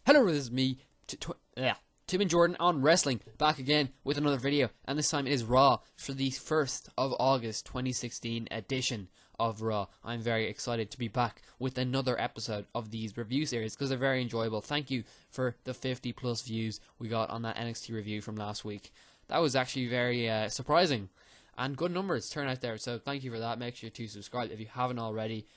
Hello, this is me, Tim and Jordan on wrestling, back again with another video, and this time it is Raw for the 1st of August 2016 edition of Raw. I'm very excited to be back with another episode of these review series because they're very enjoyable. Thank you for the 50 plus views we got on that NXT review from last week. That was actually very surprising, and good numbers turn out there, so thank you for that. Make sure to subscribe if you haven't already.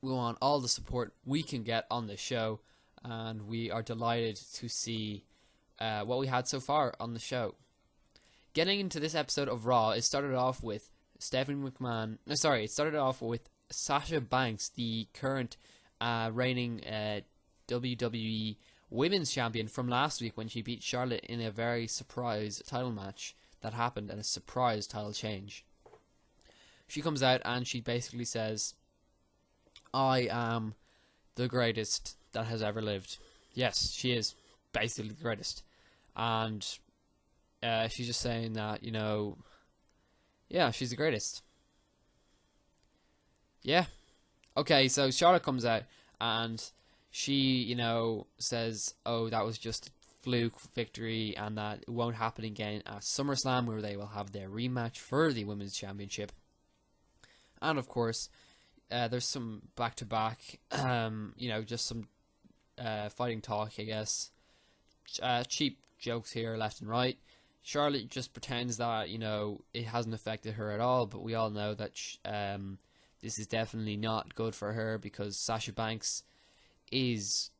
We want all the support we can get on the show, and we are delighted to see what we had so far on the show. Getting into this episode of Raw, it started off with it started off with Sasha Banks, the current reigning WWE Women's Champion from last week when she beat Charlotte in a very surprise title match that happened, and a surprise title change. She comes out and she basically says, I am the greatest that has ever lived. Yes, she is basically the greatest. And she's just saying that, yeah, she's the greatest. Yeah. Okay, so Charlotte comes out and she, says, oh, that was just a fluke victory and that it won't happen again at SummerSlam, where they will have their rematch for the Women's Championship. And of course, there's some back-to-back, just some fighting talk, I guess. Cheap jokes here, left and right. Charlotte just pretends that, it hasn't affected her at all, but we all know that this is definitely not good for her, because Sasha Banks is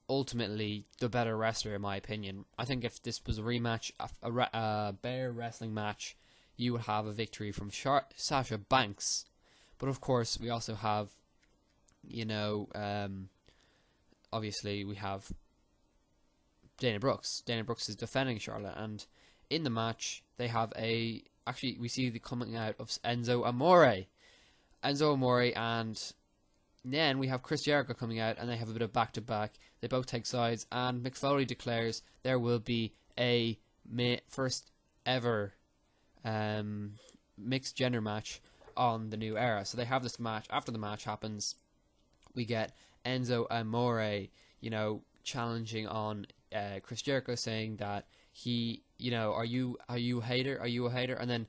ultimately the better wrestler, in my opinion. I think if this was a rematch, a bare wrestling match, you would have a victory from Sasha Banks. But of course, we also have, obviously we have Dana Brooks. Dana Brooks is defending Charlotte, and in the match, they have we see the coming out of Enzo Amore. And then we have Chris Jericho coming out, and they have a bit of back-to-back. They both take sides, and Mick Foley declares there will be a first ever mixed gender match on the new era. So they have this match. After the match happens, we get Enzo Amore, challenging on Chris Jericho, saying that he, are you a hater? Are you a hater? And then,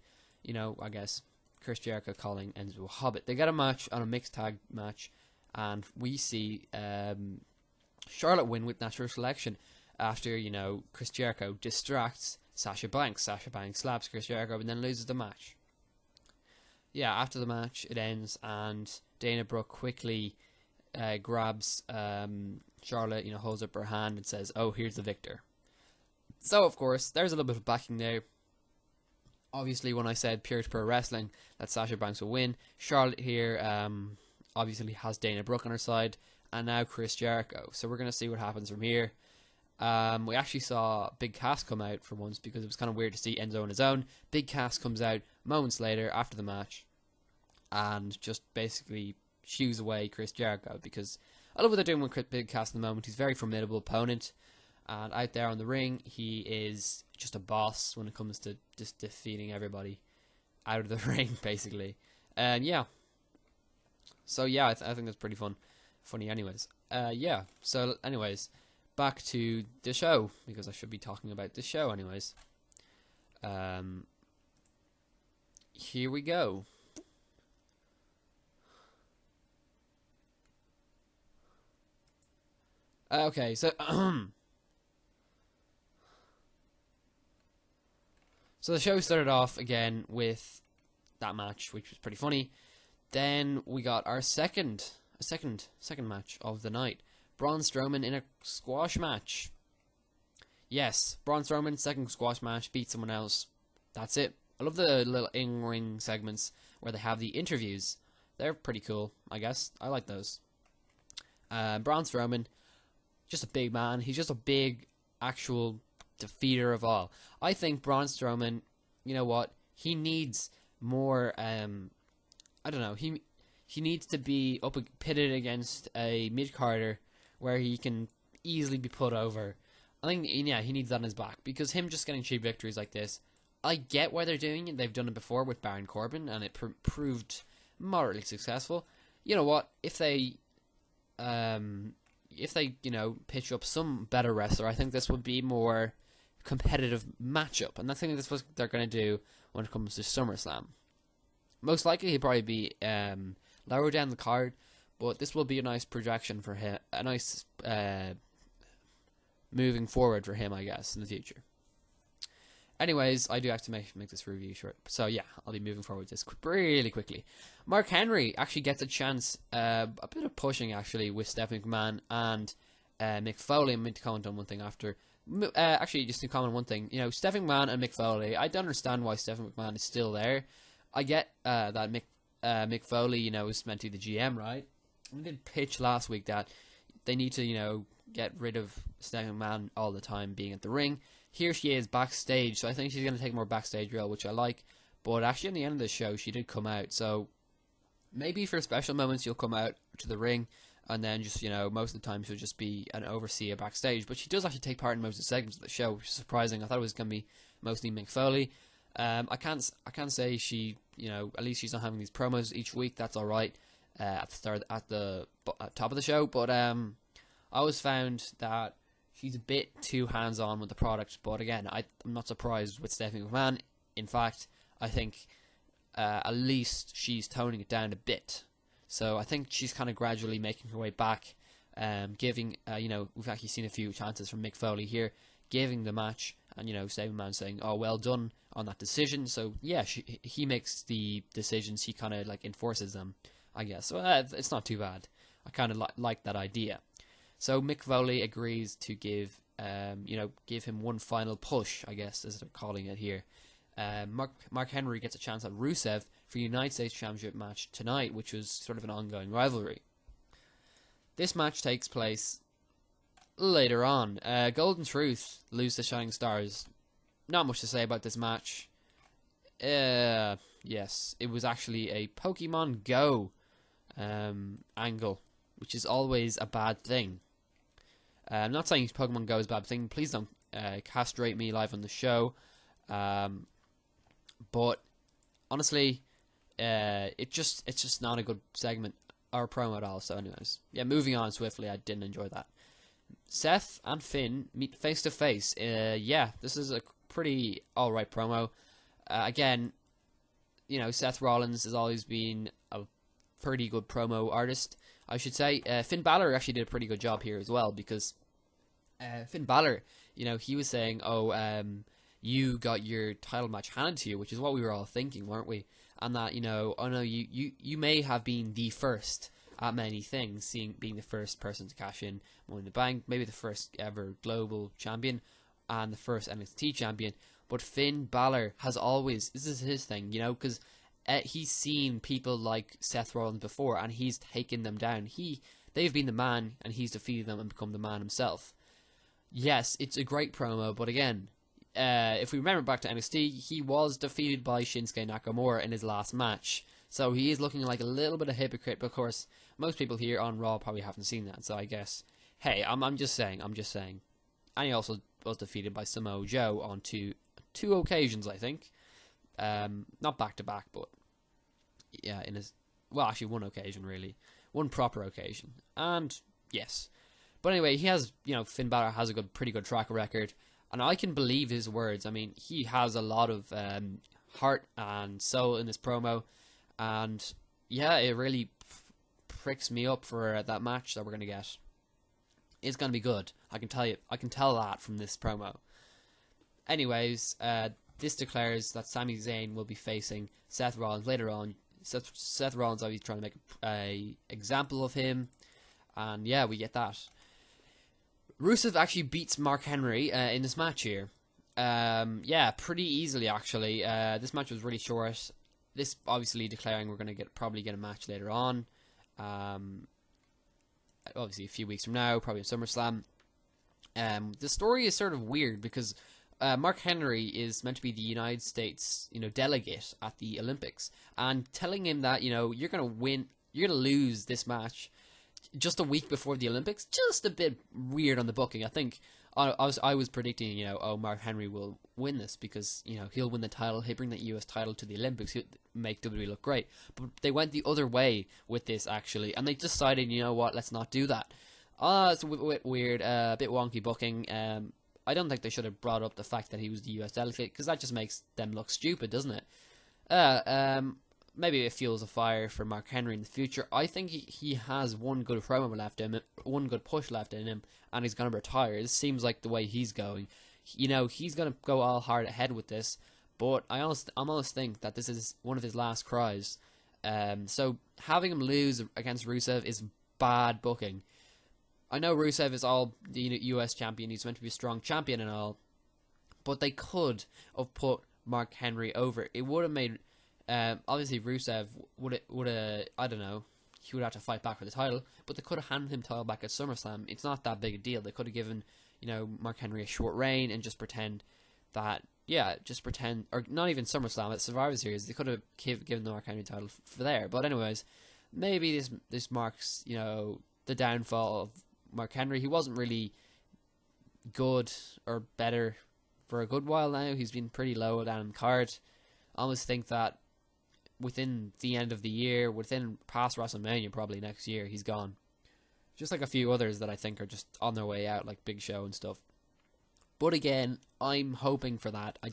I guess Chris Jericho calling Enzo a hobbit. They get a match on a mixed tag match, and we see Charlotte win with natural selection after, Chris Jericho distracts Sasha Banks. Sasha Banks slaps Chris Jericho and then loses the match. Yeah, after the match, it ends, and Dana Brooke quickly grabs Charlotte, holds up her hand and says, oh, here's the victor. So, of course, there's a little bit of backing there. Obviously, when I said pure wrestling, that Sasha Banks will win, Charlotte here obviously has Dana Brooke on her side, and now Chris Jericho. So we're going to see what happens from here. We actually saw Big Cass come out for once, because it was kind of weird to see Enzo on his own. Big Cass comes out moments later after the match and just basically shoos away Chris Jericho, because I love what they're doing with Big Cass in the moment. He's a very formidable opponent, and out there on the ring, he is just a boss when it comes to just defeating everybody out of the ring, basically. And yeah, so yeah, I think that's pretty funny anyways. So anyways, back to the show, because I should be talking about the show anyways. Here we go. Okay, so so the show started off again with that match, which was pretty funny. Then we got our second match of the night. Braun Strowman in a squash match. Yes, Braun Strowman, second squash match, beat someone else. That's it. I love the little in-ring segments where they have the interviews. They're pretty cool, I guess. I like those. Braun Strowman, just a big man. He's just a big, actual defeater of all. I think Braun Strowman, you know what? He needs more, I don't know, he needs to be pitted against a mid-carder where he can easily be put over. I think, yeah, he needs that on his back, because him just getting cheap victories like this, I get why they're doing it. They've done it before with Baron Corbin, and it proved moderately successful. You know what? If they, if they, pitch up some better wrestler, I think this would be more competitive matchup, and I think that's what they're going to do when it comes to SummerSlam. Most likely he'll probably be lower down the card, but this will be a nice projection for him, a nice moving forward for him, I guess, in the future. Anyways, I do have to make this review short, so yeah, I'll be moving forward with this really quickly. Mark Henry actually gets a chance, a bit of pushing actually with Stephanie McMahon and Mick Foley. I'm going to comment on one thing after. Actually, just to comment on one thing, Stephanie McMahon and Mick Foley, I don't understand why Stephanie McMahon is still there. I get that Mick Foley, is meant to be the GM, right? We did pitch last week that they need to, get rid of Stephanie McMahon all the time being at the ring. Here she is backstage, so I think she's going to take more backstage role, which I like. But actually, at the end of the show, she did come out, so maybe for special moments, you'll come out to the ring, and then just, most of the time she'll just be an overseer backstage. But she does actually take part in most of the segments of the show, which is surprising. I thought it was going to be mostly Mick Foley. I can't say she, at least she's not having these promos each week. That's all right at the top of the show. But I always found that she's a bit too hands-on with the product. But again, I'm not surprised with Stephanie McMahon. In fact, I think at least she's toning it down a bit. So I think she's kind of gradually making her way back, giving, we've actually seen a few chances from Mick Foley here, giving the match, and, Stephanie McMahon saying, oh, well done on that decision. So, yeah, he makes the decisions, he kind of, enforces them, I guess. So it's not too bad. I kind of like that idea. So Mick Foley agrees to give him one final push, I guess, as they're calling it here. Mark Henry gets a chance at Rusev for United States Championship match tonight, which was sort of an ongoing rivalry. This match takes place later on. Golden Truth lose to Shining Stars. Not much to say about this match. Yes, it was actually a Pokemon Go angle, which is always a bad thing. I'm not saying Pokemon Go is a bad thing. Please don't castrate me live on the show. But honestly, it's just not a good segment or promo at all. So, anyways, yeah, moving on swiftly. I didn't enjoy that. Seth and Finn meet face to face. Yeah, this is a pretty alright promo. Again, Seth Rollins has always been a pretty good promo artist, I should say. Finn Balor actually did a pretty good job here as well, because Finn Balor, he was saying, you got your title match handed to you, which is what we were all thinking, weren't we? And that, oh no, you may have been the first at many things, being the first person to cash in Money in the Bank, maybe the first ever global champion, and the first NXT champion. But Finn Balor has always, this is his thing, because he's seen people like Seth Rollins before, and he's taken them down. They've been the man, and he's defeated them and become the man himself. Yes, it's a great promo, but again, if we remember back to NXT, he was defeated by Shinsuke Nakamura in his last match. So he is looking like a little bit of a hypocrite, but of course, most people here on Raw probably haven't seen that, so I guess, hey, I'm just saying. And he also was defeated by Samoa Joe on two occasions, I think. Not back-to-back, but yeah, actually one occasion, really. One proper occasion. And, yes. But anyway, he has, Finn Balor has a pretty good track record, and I can believe his words. I mean, he has a lot of heart and soul in this promo, and yeah, it really pricks me up for that match that we're going to get. It's going to be good. I can tell that from this promo. Anyways, this declares that Sami Zayn will be facing Seth Rollins later on. Seth Rollins obviously trying to make a example of him, and yeah, we get that. Rusev actually beats Mark Henry in this match here. Yeah, pretty easily actually. This match was really short. This obviously declaring we're going to probably get a match later on. Obviously a few weeks from now, probably at SummerSlam. The story is sort of weird because Mark Henry is meant to be the United States, delegate at the Olympics, and telling him that you're going to lose this match just a week before the Olympics, just a bit weird on the booking. I think I was predicting, Mark Henry will win this because he'll win the title, he'll bring the US title to the Olympics, he'll make WWE look great. But they went the other way with this actually, and they decided, what, let's not do that. It's a bit weird, a bit wonky booking. I don't think they should have brought up the fact that he was the US delegate, because that just makes them look stupid, doesn't it? Uh, um, Maybe it fuels a fire for Mark Henry in the future. I think he has one good promo left in him, one good push left in him, and he's going to retire. This seems like the way he's going. You know, he's going to go all hard ahead with this, but I almost think that this is one of his last cries. So having him lose against Rusev is bad booking. I know Rusev is all the US champion, he's meant to be a strong champion and all, but they could have put Mark Henry over. It would have made, obviously Rusev would have, I don't know, he would have to fight back for the title, but they could have handed him the title back at SummerSlam. It's not that big a deal. They could have given, Mark Henry a short reign and just pretend that, or not even SummerSlam, at Survivor Series, they could have given the Mark Henry title for there. But anyways, maybe this marks, the downfall of Mark Henry. He wasn't really good or better for a good while now. He's been pretty low down in the card. I almost think that within the end of the year, within past WrestleMania, probably next year, he's gone. Just like a few others that I think are just on their way out, like Big Show and stuff. But again, I'm hoping for that. I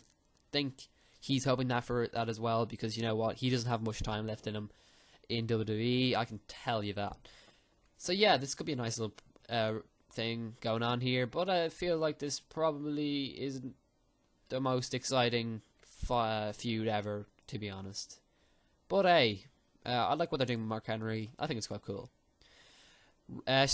think he's hoping for that as well, because you know what? He doesn't have much time left in him in WWE. I can tell you that. So yeah, this could be a nice little thing going on here, but I feel like this probably isn't the most exciting feud ever, to be honest. But hey, I like what they're doing with Mark Henry. I think it's quite cool.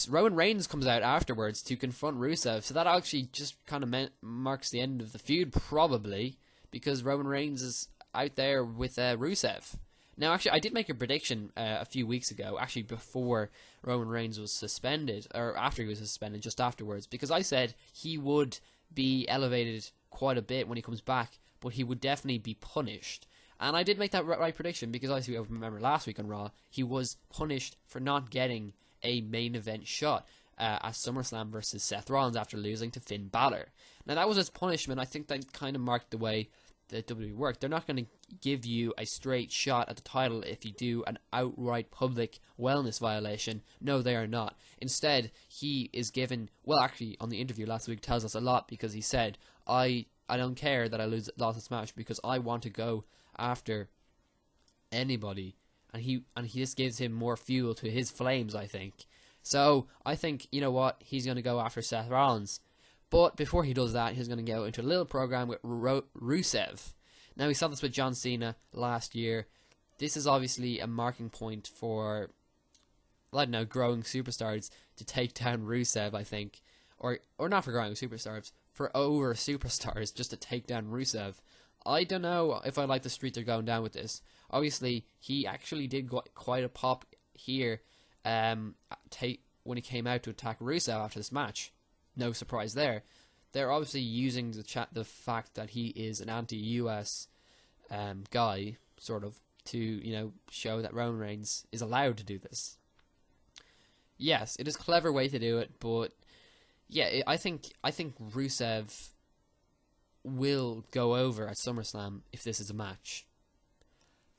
Roman Reigns comes out afterwards to confront Rusev, so that actually just kind of marks the end of the feud, probably, because Roman Reigns is out there with Rusev. Now, actually, I did make a prediction a few weeks ago, actually before Roman Reigns was suspended, or after he was suspended, just afterwards, because I said he would be elevated quite a bit when he comes back, but he would definitely be punished. And I did make that right prediction, because I remember last week on Raw, he was punished for not getting a main event shot at SummerSlam versus Seth Rollins after losing to Finn Balor. Now, that was his punishment. I think that kind of marked the way that WWE worked. They're not going to give you a straight shot at the title if you do an outright public wellness violation. No, they are not. Instead, he is given, well, actually, on the interview last week tells us a lot, because he said, I don't care that I lost this match, because I want to go after anybody. And he just gives him more fuel to his flames, I think. So, I think, you know what, he's going to go after Seth Rollins. But before he does that, he's going to go into a little program with Rusev. Now, we saw this with John Cena last year. This is obviously a marking point for, I don't know, growing superstars to take down Rusev, I think. Or not for growing superstars, for over superstars just to take down Rusev. I don't know if I like the street they're going down with this. Obviously, he actually did quite a pop here when he came out to attack Rusev after this match. No surprise there. They're obviously using the fact that he is an anti-US guy, sort of, to show that Roman Reigns is allowed to do this. Yes, it is a clever way to do it, but yeah, I think Rusev will go over at SummerSlam if this is a match.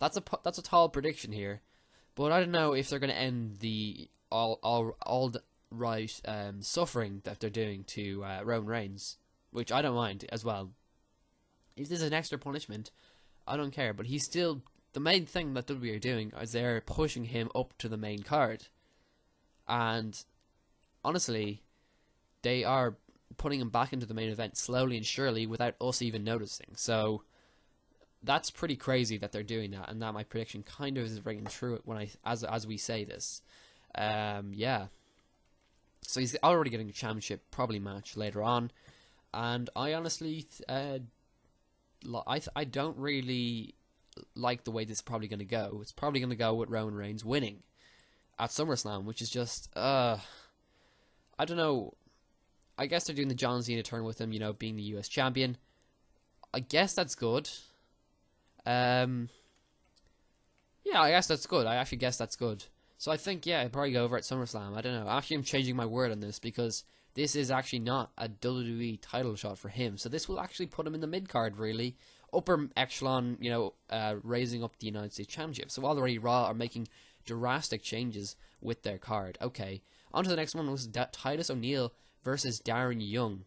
That's a tall prediction here, but I don't know if they're going to end the all right suffering that they're doing to Roman Reigns, which I don't mind as well. If there's an extra punishment, I don't care, but he's still, the main thing that WWE are doing is they're pushing him up to the main card, and honestly, they are putting him back into the main event slowly and surely without us even noticing. So that's pretty crazy that they're doing that, and that my prediction kind of is ringing true when as we say this. Yeah. So he's already getting a championship probably match later on, and I honestly, I don't really like the way this is probably going to go. It's probably going to go with Roman Reigns winning at SummerSlam, which is just, I don't know. I guess they're doing the John Cena turn with him, being the US champion. I guess that's good. Yeah, I guess that's good. I actually guess that's good. So I think, yeah, I'd probably go over at SummerSlam. I don't know. Actually, I'm changing my word on this, because this is actually not a WWE title shot for him. So this will actually put him in the mid-card, really. Upper echelon, raising up the United States Championship. So already Raw are making drastic changes with their card. Okay, On to the next one was Titus O'Neil versus Darren Young.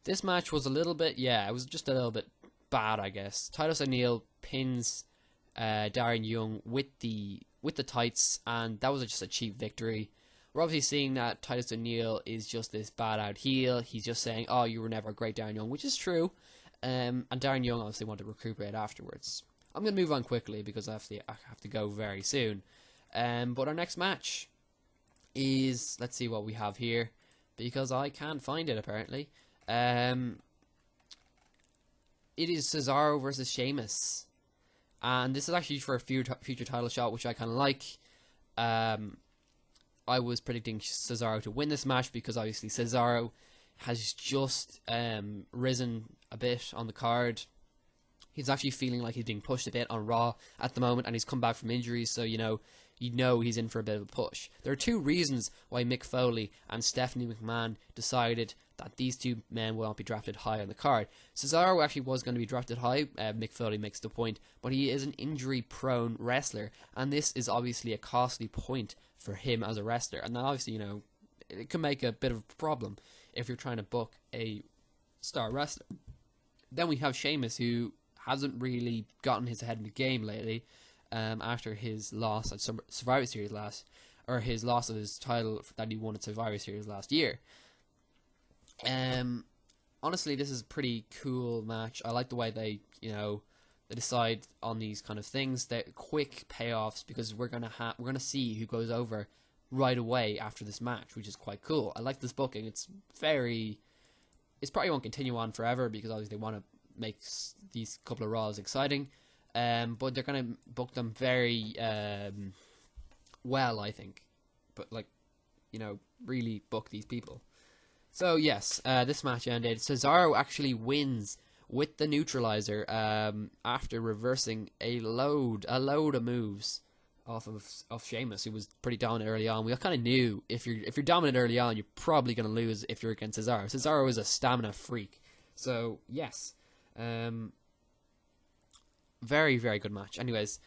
This match was a little bit, it was just a little bit bad, I guess. Titus O'Neil pins Darren Young with the tights, and that was just a cheap victory. We're obviously seeing that Titus O'Neil is just this bad out heel. He's just saying, "Oh, you were never a great Darren Young," which is true. And Darren Young obviously wanted to recuperate afterwards. I'm going to move on quickly because I have to go very soon. But our next match is, let's see what we have here, because I can't find it apparently. It is Cesaro versus Sheamus, and this is actually for a future title shot, which I kind of like. I was predicting Cesaro to win this match because obviously Cesaro has just risen a bit on the card. He's actually feeling like he's being pushed a bit on Raw at the moment, and he's come back from injuries, so you know he's in for a bit of a push. There are two reasons why Mick Foley and Stephanie McMahon decided that these two men will not be drafted high on the card. Cesaro actually was going to be drafted high, Mick Foley makes the point, but he is an injury-prone wrestler, and this is obviously a costly point for him as a wrestler, and then obviously, it can make a bit of a problem if you're trying to book a star wrestler. Then we have Sheamus, who hasn't really gotten his head in the game lately, after his loss at Survivor Series his loss of his title that he won at Survivor Series last year. Honestly, this is a pretty cool match. I like the way they decide on these kind of things. They're quick payoffs because we're gonna see who goes over right away after this match, which is quite cool. I like this booking. It's probably won't continue on forever because obviously they want to make these couple of Raws exciting. But they're gonna book them very well, I think. But really book these people. So yes, this match ended. Cesaro actually wins with the neutralizer after reversing a load of moves off of Sheamus, who was pretty dominant early on. We kind of knew if you're dominant early on, you're probably going to lose if you're against Cesaro. Cesaro is a stamina freak. So yes, very, very good match. Anyways,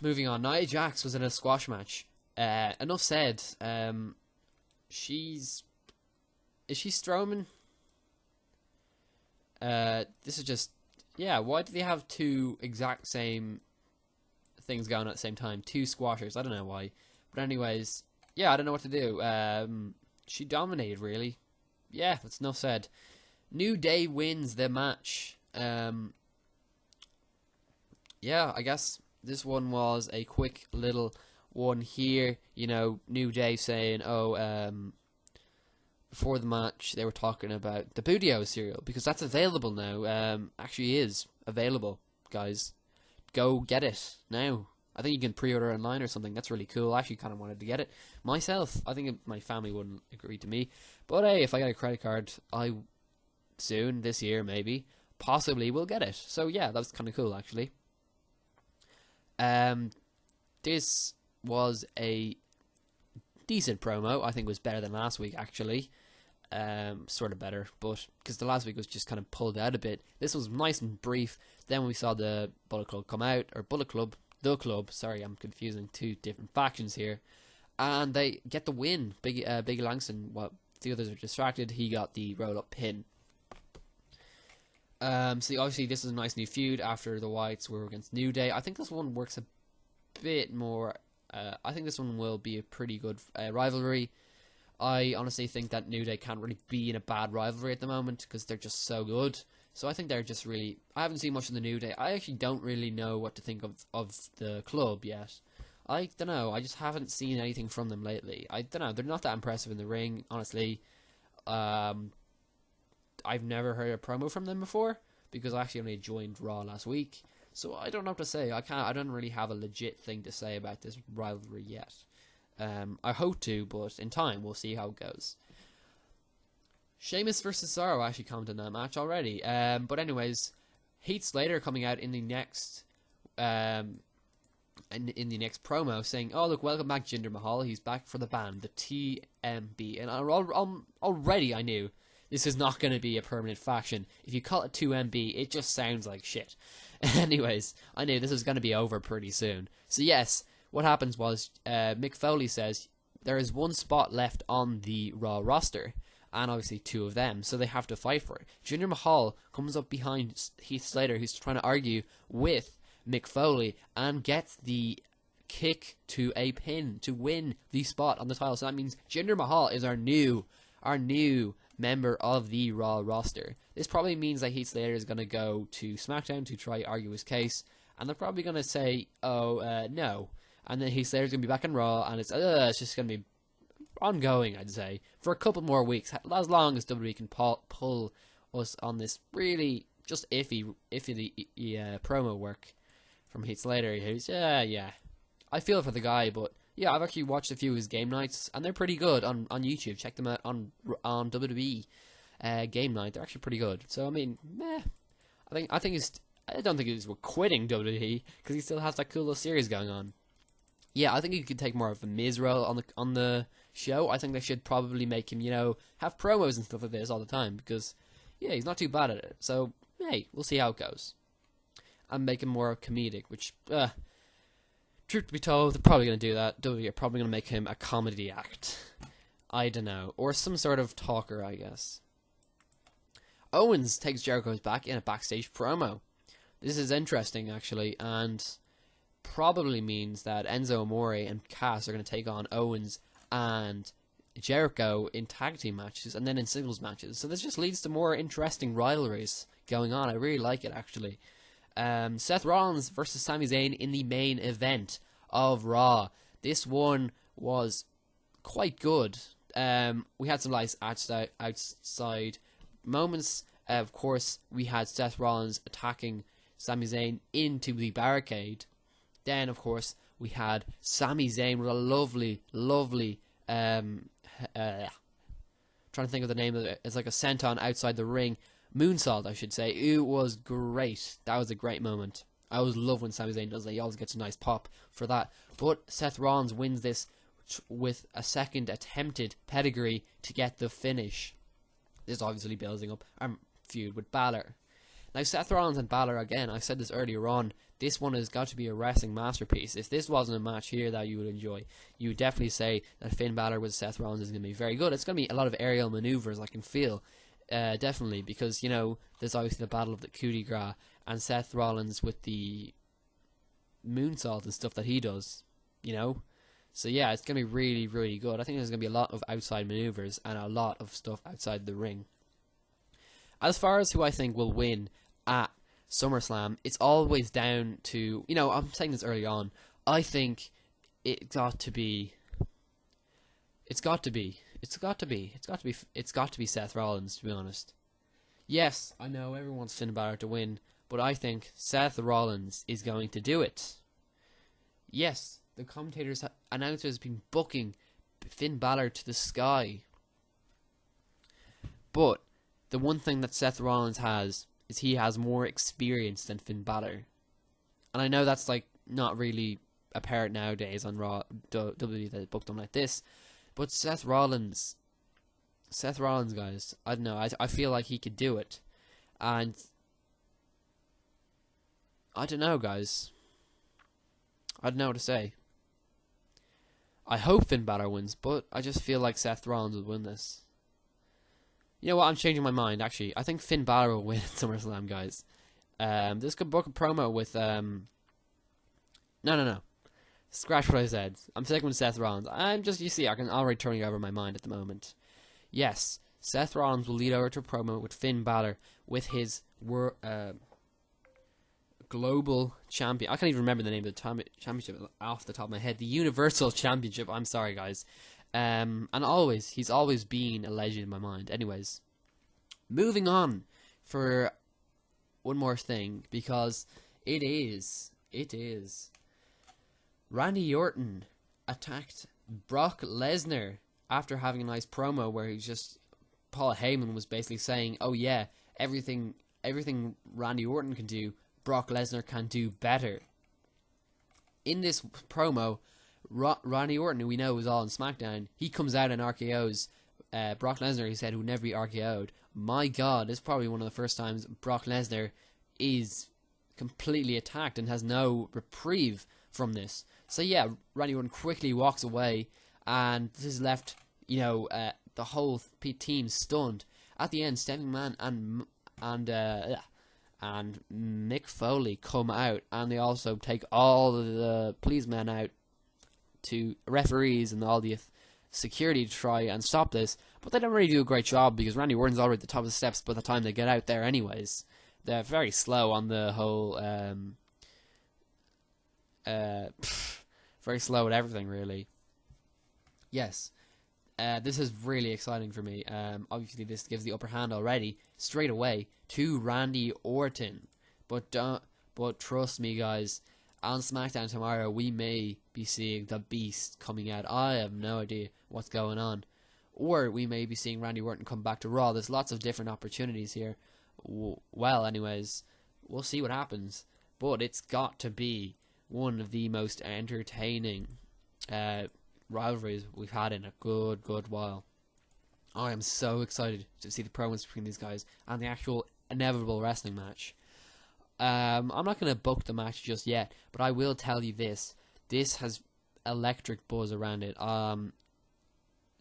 moving on. Nia Jax was in a squash match. Enough said. Is she Strowman? This is just, why do they have two exact same things going on at the same time? Two squashers, I don't know why. But anyways, I don't know what to do. She dominated, really. That's enough said. New Day wins the match. I guess this one was a quick little one here. New Day saying, before the match, they were talking about the Budio cereal, because that's available now. Actually is available, guys. Go get it now. I think you can pre-order online or something. That's really cool. I actually kind of wanted to get it myself. I think my family wouldn't agree to me. But hey, if I get a credit card, soon, this year maybe, possibly will get it. So yeah, that was kind of cool, actually. This was a decent promo. I think it was better than last week, actually. Sort of better, but because the last week was just kind of pulled out a bit. This was nice and brief. Then we saw the Bullet Club come out, or Bullet Club, the club. Sorry, I'm confusing two different factions here, and they get the win. Big Langston, while the others are distracted, he got the roll-up pin. So obviously this is a nice new feud after the Whites were against New Day. I think this one works a bit more. I think this one will be a pretty good rivalry. I honestly think that New Day can't really be in a bad rivalry at the moment because they're just so good. So I think they're just really... I haven't seen much of the New Day. I actually don't really know what to think of the club yet. I don't know. I just haven't seen anything from them lately. I don't know. They're not that impressive in the ring, honestly. I've never heard a promo from them before because I actually only joined Raw last week. So I don't know what to say. I don't really have a legit thing to say about this rivalry yet. I hope to, but in time we'll see how it goes. Sheamus versus Cesaro actually commented on that match already. But anyways, Heath Slater coming out in the next in the next promo saying, "Oh look, welcome back Jinder Mahal. He's back for the band, the TMB." And already I knew this is not going to be a permanent faction. If you call it 2MB, it just sounds like shit. Anyways, I knew this was going to be over pretty soon. So yes, what happens was Mick Foley says there is one spot left on the Raw roster, and obviously 2 of them, so they have to fight for it. Jinder Mahal comes up behind Heath Slater, who's trying to argue with Mick Foley, and gets the kick to a pin to win the spot on the title. So that means Jinder Mahal is our new member of the Raw roster. This probably means that Heath Slater is going to go to SmackDown to try argue his case, and they're probably going to say, no. And then Heath Slater's going to be back in Raw, and it's just going to be ongoing, I'd say, for a couple more weeks, as long as WWE can pull us on this really just iffy promo work from Heath Slater. Who's I feel for the guy, but yeah, I've actually watched a few of his game nights, and they're pretty good on YouTube. Check them out on WWE game night. They're actually pretty good. So I mean, I don't think he's quitting WWE because he still has that cool little series going on. Yeah, I think he could take more of a Miz role on the show. I think they should probably make him, have promos and stuff like this all the time because, yeah, he's not too bad at it. So, hey, we'll see how it goes. And make him more comedic, which, truth to be told, they're probably going to do that. WWE are probably going to make him a comedy act. I don't know. Or some sort of talker, I guess. Owens takes Jericho's back in a backstage promo. This is interesting, actually, and probably means that Enzo Amore and Cass are going to take on Owens and Jericho in tag team matches and then in singles matches. So this just leads to more interesting rivalries going on. I really like it, actually. Seth Rollins versus Sami Zayn in the main event of Raw. This one was quite good. We had some nice outside moments. Of course, we had Seth Rollins attacking Sami Zayn into the barricade. Then, of course, we had Sami Zayn with a lovely, trying to think of the name of it. It's like a senton outside the ring. Moonsault, I should say. It was great. That was a great moment. I always love when Sami Zayn does that. He always gets a nice pop for that. But Seth Rollins wins this with a second attempted pedigree to get the finish. This is obviously building up a feud with Balor. Now, Seth Rollins and Balor, again, I said this earlier on, this one has got to be a wrestling masterpiece. If this wasn't a match here that you would enjoy, you would definitely say that Finn Balor with Seth Rollins is going to be very good. It's going to be a lot of aerial maneuvers, I can feel, definitely, because, there's obviously the battle of the coup de grace, and Seth Rollins with the moonsault and stuff that he does, So yeah, it's going to be really, really good. I think there's going to be a lot of outside maneuvers and a lot of stuff outside the ring. As far as who I think will win at SummerSlam, it's always down to, I'm saying this early on, I think it's got to be Seth Rollins, to be honest. Yes, I know everyone wants Finn Balor to win, but I think Seth Rollins is going to do it. Yes, the announcers have been booking Finn Balor to the sky. But the one thing that Seth Rollins has is he has more experience than Finn Balor. And I know that's not really apparent nowadays on Raw, WWE that booked him like this. But Seth Rollins, guys, I don't know, I feel like he could do it. And I don't know, guys. I don't know what to say. I hope Finn Balor wins, but I just feel like Seth Rollins will win this. You know what? I'm changing my mind, actually. I think Finn Balor will win at SummerSlam, guys. This could book a promo with, No. Scratch what I said. I'm sticking with Seth Rollins. I'm already turning over my mind at the moment. Yes, Seth Rollins will lead over to a promo with Finn Balor with his global champion. I can't even remember the name of the championship off the top of my head. The Universal Championship. I'm sorry, guys. And he's always been a legend in my mind. Anyways, moving on for one more thing, because it is Randy Orton attacked Brock Lesnar after having a nice promo where Paul Heyman was basically saying, oh yeah, everything Randy Orton can do, Brock Lesnar can do better. In this promo, Randy Orton, who we know is all on SmackDown, he comes out in RKOs. Brock Lesnar, he said, would never be RKO'd. My God, this is probably one of the first times Brock Lesnar is completely attacked and has no reprieve from this. So yeah, Randy Orton quickly walks away, and this has left, the whole team stunned. At the end, Stephanie McMahon and Mick Foley come out, and they also take all the policemen out to referees and all the security to try and stop this. But they don't really do a great job because Randy Orton's already at the top of the steps by the time they get out there anyways. They're very slow on the whole, very slow at everything, really. Yes. This is really exciting for me. Obviously, this gives the upper hand already, straight away, to Randy Orton. But trust me, guys, on SmackDown tomorrow, we may be seeing the Beast coming out. I have no idea what's going on. Or we may be seeing Randy Orton come back to Raw. There's lots of different opportunities here. Well, anyways, we'll see what happens. But it's got to be one of the most entertaining rivalries we've had in a good while. I am so excited to see the promos between these guys and the actual inevitable wrestling match. I'm not going to book the match just yet, but I will tell you this. This has electric buzz around it.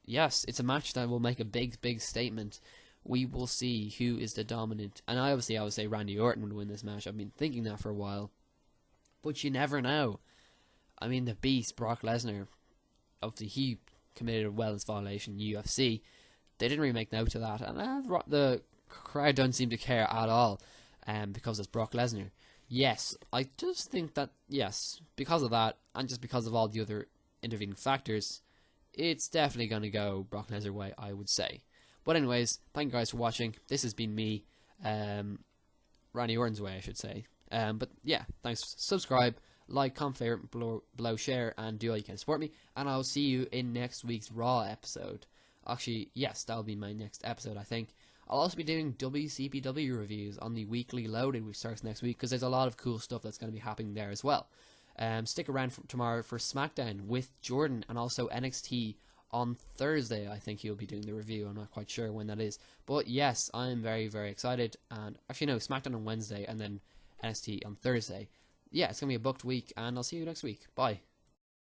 Yes, it's a match that will make a big statement. We will see who is the dominant. And I would say Randy Orton would win this match. I've been thinking that for a while. But you never know. I mean, the Beast, Brock Lesnar, obviously he committed a wellness violation in UFC. They didn't really make note of that. And the crowd don't seem to care at all. Because it's Brock Lesnar. Yes, I just think that, yes, because of that, and just because of all the other intervening factors, it's definitely going to go Brock Lesnar way, I would say. But anyways, thank you guys for watching. This has been me, Randy Orton's way, I should say. But yeah, thanks. Subscribe, like, comment, favorite, below, share, and do all you can to support me. And I'll see you in next week's Raw episode. Actually, yes, that'll be my next episode, I think. I'll also be doing WCPW reviews on the weekly loaded, which starts next week, because there's a lot of cool stuff that's going to be happening there as well. Stick around for tomorrow for SmackDown with Jordan, and also NXT on Thursday. I think he'll be doing the review. I'm not quite sure when that is. But yes, I'm very excited. And actually, no, SmackDown on Wednesday, and then NXT on Thursday. Yeah, it's going to be a booked week, and I'll see you next week. Bye.